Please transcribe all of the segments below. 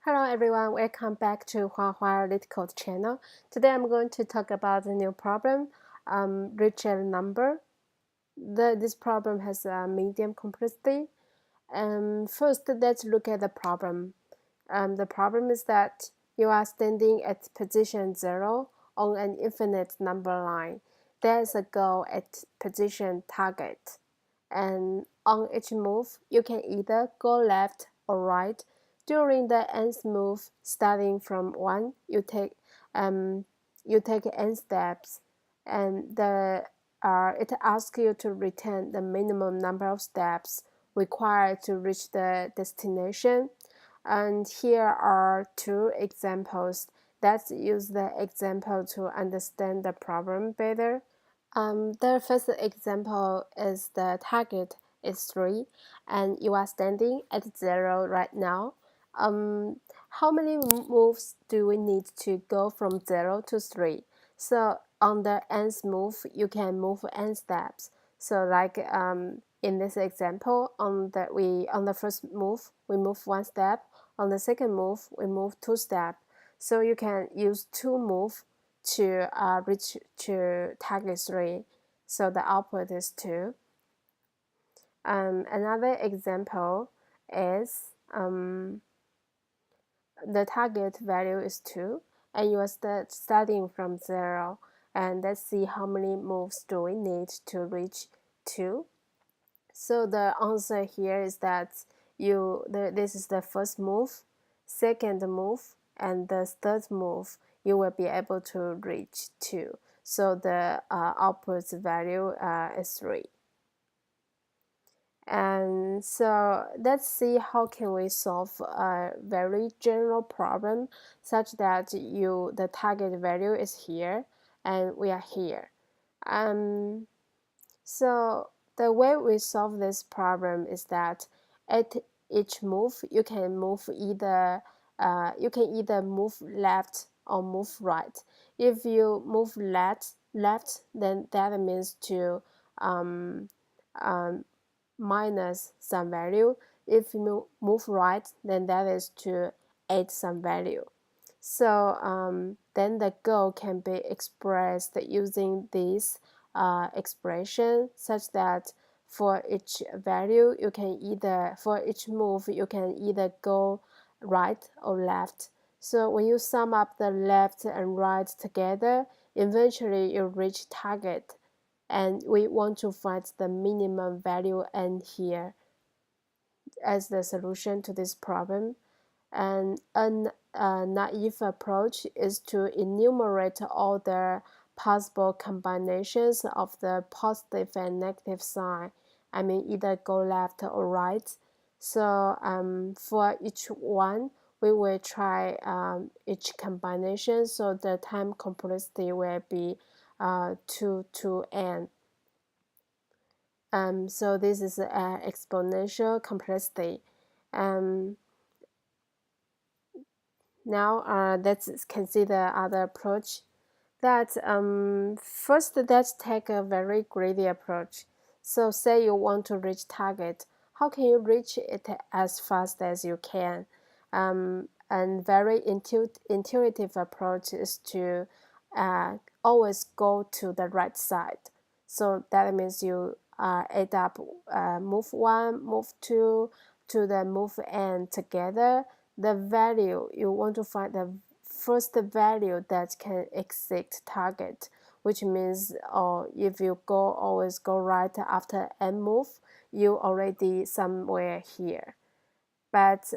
Hello everyone, welcome back to Hua LeetCode channel. Today I'm going to talk about a new problem, reach a number. This problem has a medium complexity. First, let's look at the problem. The problem is that you are standing at position 0 on an infinite number line. There is a goal at position target. And on each move, you can either go left or right. During the nth move, starting from 1, you take n steps, and it asks you to return the minimum number of steps required to reach the destination. And here are two examples. Let's use the example to understand the problem better. The first example is the target is 3 and you are standing at 0 right now. How many moves do we need to go from 0 to 3? So on the nth move, you can move n steps. So like in this example, on the first move, we move 1 step. On the second move, we move 2 steps. So you can use 2 moves to reach to target 3. So the output is 2. Another example is the target value is 2 and you are starting from 0. And let's see how many moves do we need to reach 2. So the answer here is that this is the first move, second move, and the third move. You will be able to reach 2. So the output value is 3. And so let's see how can we solve a very general problem such that the target value is here and we are here. So the way we solve this problem is that at each move you can either move left or move right. If you move left, then that means to minus some value. If you move right, then that is to add some value. So then the goal can be expressed using this expression such that for each value for each move you can either go right or left. So when you sum up the left and right together, eventually you reach target, and we want to find the minimum value n here as the solution to this problem. And a naive approach is to enumerate all the possible combinations of the positive and negative sign. I mean, either go left or right. So for each one, we will try each combination. So the time complexity will be 2 to n. So this is an exponential complexity. Now let's consider other approach. That first, let's take a very greedy approach. So say you want to reach target. How can you reach it as fast as you can? And very intuitive approach is to always go to the right side. So that means you add up move 1, move 2 to the move n together. The value, you want to find the first value that can exceed target, which means if you always go right after n move, you already somewhere here. But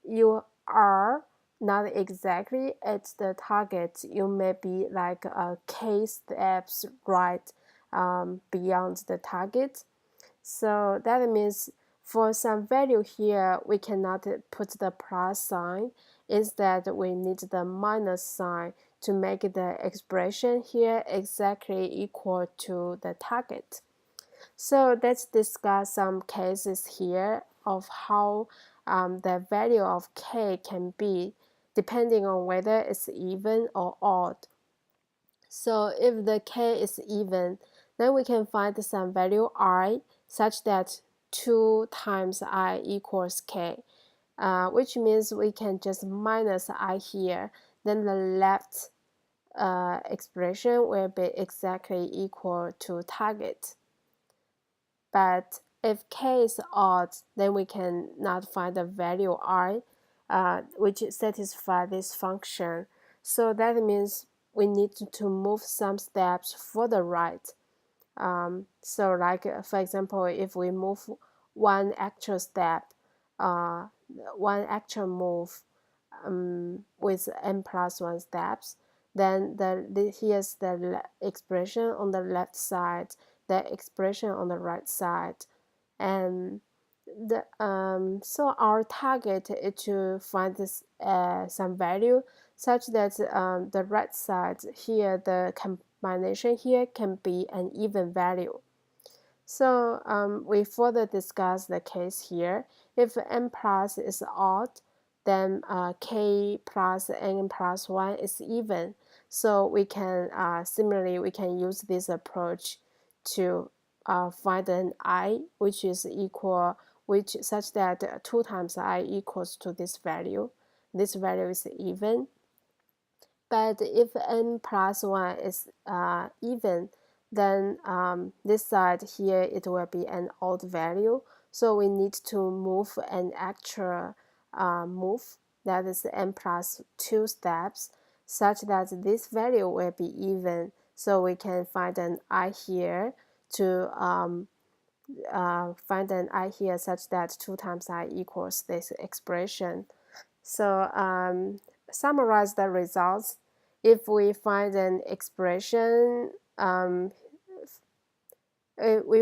you are not exactly at the target. You may be like k steps right beyond the target. So that means for some value here, we cannot put the plus sign. Instead, we need the minus sign to make the expression here exactly equal to the target. So let's discuss some cases here of how the value of k can be depending on whether it's even or odd. So if the k is even, then we can find some value I such that 2 times I equals k. which means we can just minus I here, then the left expression will be exactly equal to target. But if k is odd, then we can not find the value I, which satisfies this function. So that means we need to move some steps further right. So like, for example, if we move one actual step, one actual move with n plus 1 steps, then here's the expression on the left side, the expression on the right side. And so our target is to find this some value such that the right side here, the combination here can be an even value. So we further discuss the case here. If n plus is odd, then k plus n plus 1 is even. So we can similarly we can use this approach to find an I which is equal, which such that 2 times I equals to this value. This value is even. But if n plus 1 is even, then this side here it will be an odd value. So we need to move an actual move, that is n plus 2 steps, such that this value will be even. So we can find an I here to find an I here such that 2 times I equals this expression. So summarize the results. If we find an expression, we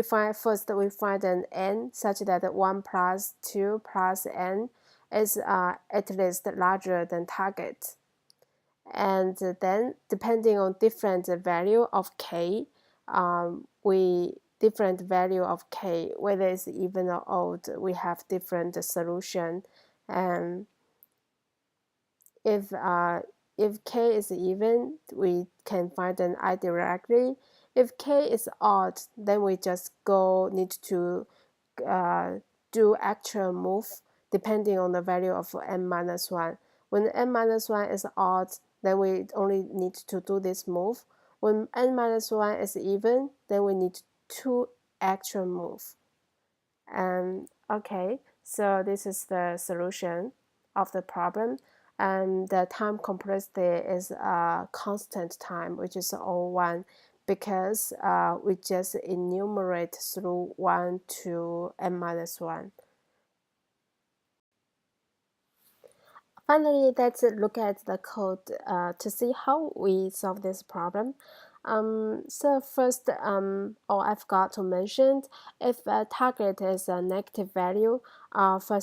find an n such that 1 plus 2 plus n is at least larger than target. And then depending on different value of k, different value of k, whether it's even or odd, we have different solution. And if k is even, we can find an I directly. If k is odd, then we just need to do actual move depending on the value of n minus 1. When n minus 1 is odd, then we only need to do this move. When n minus 1 is even, then we need 2 actual move. Okay, so this is the solution of the problem. And the time complexity is a constant time, which is O1, because we just enumerate through 1 to n minus 1. Finally, let's look at the code to see how we solve this problem. So first, I forgot to mention, if a target is a negative value, for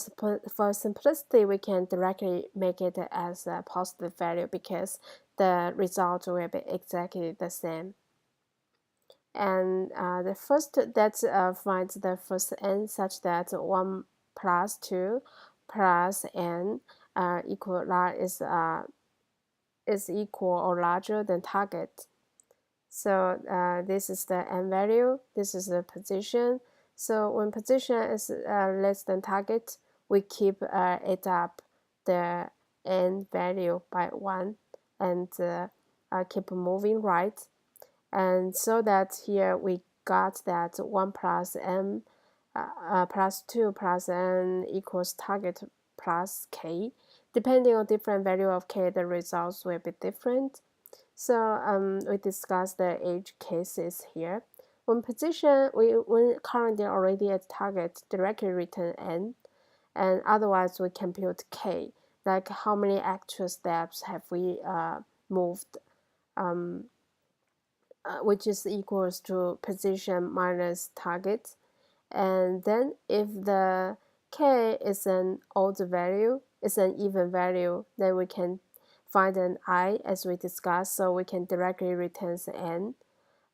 simplicity, we can directly make it as a positive value because the result will be exactly the same. And the first, let's find the first n such that 1 plus 2 plus n is equal or larger than target. So this is the n value, this is the position. So when position is less than target, we keep it up the n value by 1 and keep moving right. And so that here we got that 1 plus n plus 2 plus n equals target plus k. Depending on different value of k, the results will be different. So we discussed the edge cases here. When position, when currently already at target, directly return n, and otherwise we compute k, like how many actual steps have we moved, which is equals to position minus target. And then if the k is an odd value, is an even value, then we can find an I as we discussed, so we can directly return n.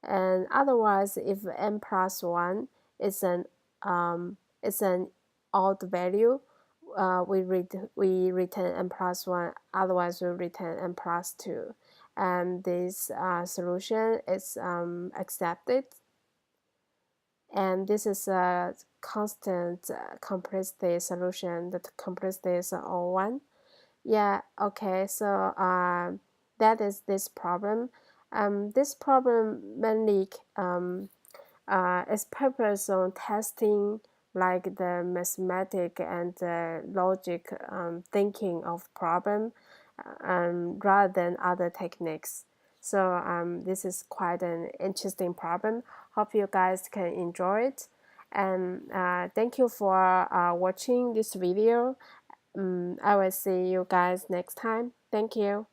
And otherwise, if n plus 1 is an odd value, we return n plus 1, otherwise we return n plus 2. And this solution is accepted. And this is constant complexity solution. The complexity is all 1. Yeah, okay, so that is this problem. This problem mainly is purpose on testing like the mathematic and logic thinking of problem rather than other techniques. So this is quite an interesting problem. Hope you guys can enjoy it. And thank you for watching this video. I will see you guys next time. Thank you.